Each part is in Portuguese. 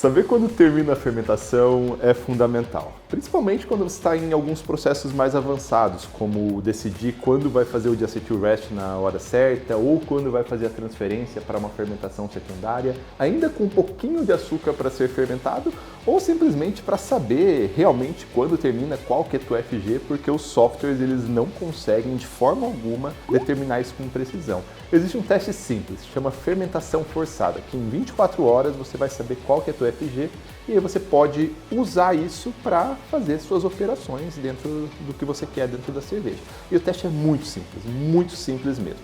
Saber quando termina a fermentação é fundamental, principalmente quando você está em alguns processos mais avançados, como decidir quando vai fazer o diacetyl rest na hora certa ou quando vai fazer a transferência para uma fermentação secundária, ainda com um pouquinho de açúcar para ser fermentado, ou simplesmente para saber realmente quando termina qual que é o FG, porque os softwares eles não conseguem de forma alguma determinar isso com precisão. Existe um teste simples, chama fermentação forçada, que em 24 horas você vai saber qual que é o FG e aí você pode usar isso para fazer suas operações dentro do que você quer dentro da cerveja. E o teste é muito simples mesmo.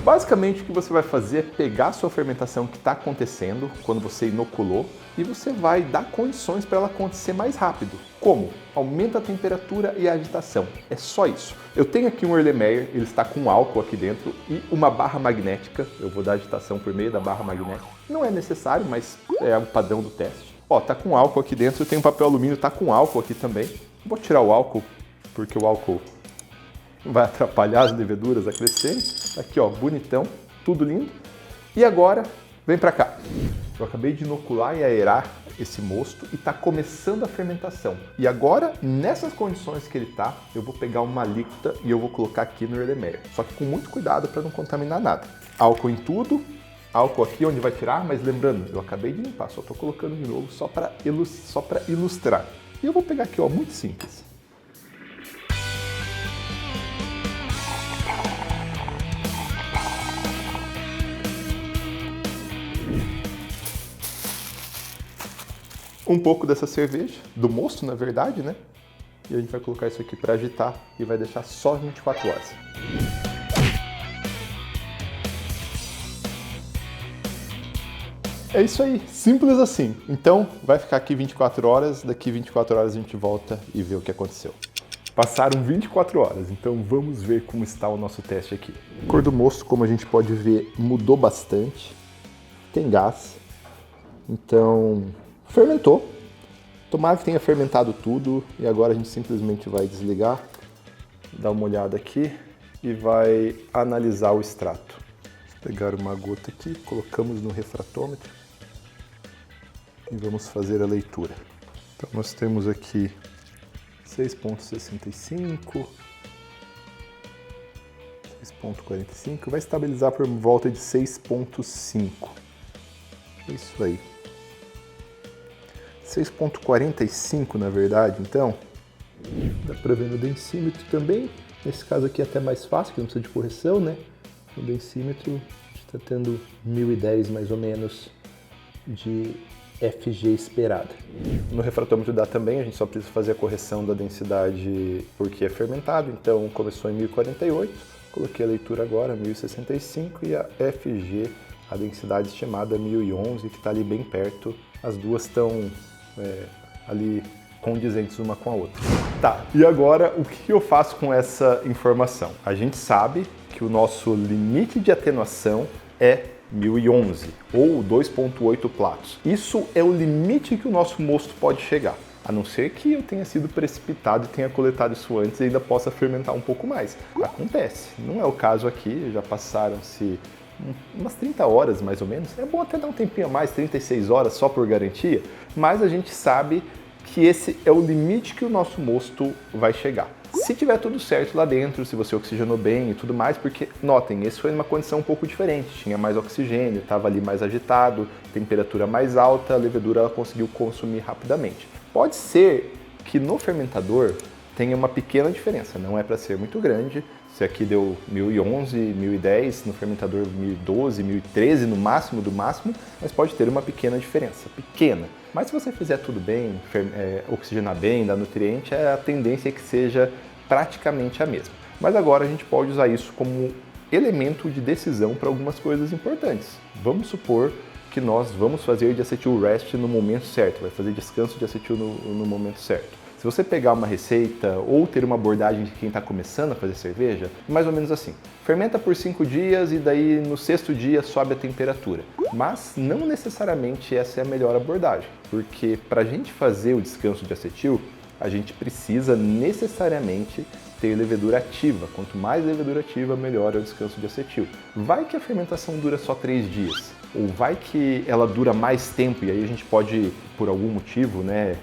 Basicamente o que você vai fazer é pegar a sua fermentação que está acontecendo quando você inoculou e você vai dar condições para ela acontecer mais rápido. Como? Aumenta a temperatura e a agitação. É só isso. Eu tenho aqui um Erlenmeyer, ele está com álcool aqui dentro e uma barra magnética. Eu vou dar agitação por meio da barra magnética. Não é necessário, mas é o padrão do teste. Ó, tá com álcool aqui dentro, eu tenho papel alumínio, tá com álcool aqui também. Vou tirar o álcool, porque o álcool vai atrapalhar as leveduras a crescerem. Aqui, ó, bonitão, tudo lindo. E agora, vem pra cá. Eu acabei de inocular e aerar esse mosto e está começando a fermentação. E agora, nessas condições que ele está, eu vou pegar uma alíquota e eu vou colocar aqui no Erlenmeyer. Só que com muito cuidado para não contaminar nada. Álcool em tudo, álcool aqui onde vai tirar, mas lembrando, eu acabei de limpar, só estou colocando de novo só para ilustrar. E eu vou pegar aqui, ó, muito simples. Um pouco dessa cerveja, do mosto na verdade, né? E a gente vai colocar isso aqui para agitar e vai deixar só 24 horas. É isso aí, simples assim. Então vai ficar aqui 24 horas, daqui 24 horas a gente volta e vê o que aconteceu. Passaram 24 horas, então vamos ver como está o nosso teste aqui. A cor do mosto, como a gente pode ver, mudou bastante. Tem gás, então fermentou. Tomara que tenha fermentado tudo e agora a gente simplesmente vai desligar, dar uma olhada aqui e vai analisar o extrato. Vou pegar uma gota aqui, colocamos no refratômetro e vamos fazer a leitura. Então nós temos aqui 6,65, 6,45, vai estabilizar por volta de 6,5. É isso aí. 6,45 na verdade, então dá para ver no densímetro também. Nesse caso aqui é até mais fácil, que não precisa de correção, né? No densímetro a gente está tendo 1010 mais ou menos de FG esperada. No refratômetro dá também, a gente só precisa fazer a correção da densidade porque é fermentado, então começou em 1048, coloquei a leitura agora, 1065 e a FG, a densidade estimada 1011, que está ali bem perto, as duas estão ali condizentes uma com a outra. Tá, e agora o que eu faço com essa informação? A gente sabe que o nosso limite de atenuação é 1011 ou 2,8 platos. Isso é o limite que o nosso mosto pode chegar, a não ser que eu tenha sido precipitado e tenha coletado isso antes e ainda possa fermentar um pouco mais. Acontece, não é o caso aqui, já passaram-se umas 30 horas mais ou menos. É bom até dar um tempinho a mais, 36 horas só por garantia, mas a gente sabe que esse é o limite que o nosso mosto vai chegar. Se tiver tudo certo lá dentro, se você oxigenou bem e tudo mais, porque, notem, esse foi uma condição um pouco diferente, tinha mais oxigênio, estava ali mais agitado, temperatura mais alta, a levedura ela conseguiu consumir rapidamente. Pode ser que no fermentador tenha uma pequena diferença, não é para ser muito grande. Se aqui deu 1011, 1010, no fermentador 1012, 1013 no máximo do máximo, mas pode ter uma pequena diferença, pequena. Mas se você fizer tudo bem, oxigenar bem, dar nutriente, a tendência é que seja praticamente a mesma. Mas agora a gente pode usar isso como elemento de decisão para algumas coisas importantes. Vamos supor que nós vamos fazer diacetyl rest no momento certo, vai fazer descanso de acetil no momento certo. Se você pegar uma receita ou ter uma abordagem de quem está começando a fazer cerveja, mais ou menos assim. Fermenta por 5 dias e daí no 6º dia sobe a temperatura. Mas não necessariamente essa é a melhor abordagem, porque para a gente fazer o descanso de acetil, a gente precisa necessariamente ter levedura ativa. Quanto mais levedura ativa, melhor é o descanso de acetil. Vai que a fermentação dura só 3 dias. Ou vai que ela dura mais tempo e aí a gente pode, por algum motivo, né,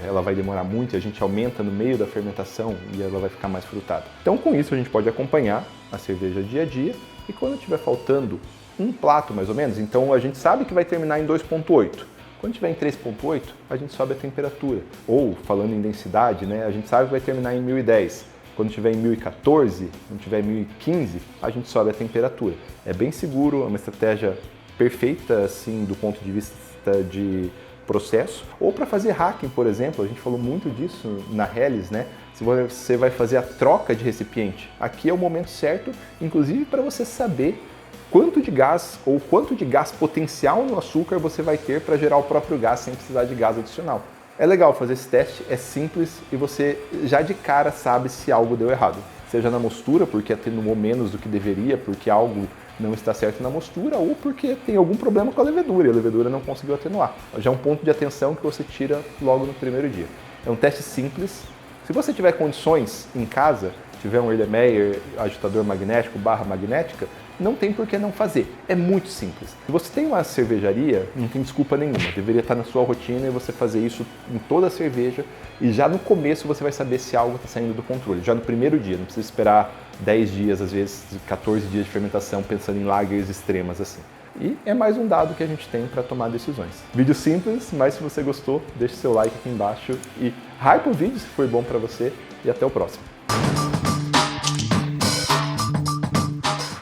ela vai demorar muito e a gente aumenta no meio da fermentação e ela vai ficar mais frutada. Então, com isso, a gente pode acompanhar a cerveja dia a dia e quando estiver faltando um prato, mais ou menos, então a gente sabe que vai terminar em 2,8. Quando estiver em 3,8, a gente sobe a temperatura. Ou, falando em densidade, né, a gente sabe que vai terminar em 1010. Quando estiver em 1014, quando estiver em 1015, a gente sobe a temperatura. É bem seguro, é uma estratégia perfeita, assim, do ponto de vista de processo. Ou para fazer hacking, por exemplo, a gente falou muito disso na Helles, né? Se você vai fazer a troca de recipiente, aqui é o momento certo, inclusive para você saber quanto de gás ou quanto de gás potencial no açúcar você vai ter para gerar o próprio gás sem precisar de gás adicional. É legal fazer esse teste, é simples e você já de cara sabe se algo deu errado. Seja na mostura, porque atenuou menos do que deveria, porque algo não está certo na mostura, ou porque tem algum problema com a levedura e a levedura não conseguiu atenuar. Já é um ponto de atenção que você tira logo no primeiro dia. É um teste simples. Se você tiver condições em casa, tiver um Erlenmeyer ajustador magnético / magnética, não tem por que não fazer. É muito simples. Se você tem uma cervejaria, não tem desculpa nenhuma. Deveria estar na sua rotina e você fazer isso em toda a cerveja e já no começo você vai saber se algo está saindo do controle. Já no primeiro dia, não precisa esperar 10 dias, às vezes 14 dias de fermentação pensando em lagers extremas assim. E é mais um dado que a gente tem para tomar decisões. Vídeo simples, mas se você gostou, deixe seu like aqui embaixo e hype o vídeo se foi bom para você e até o próximo.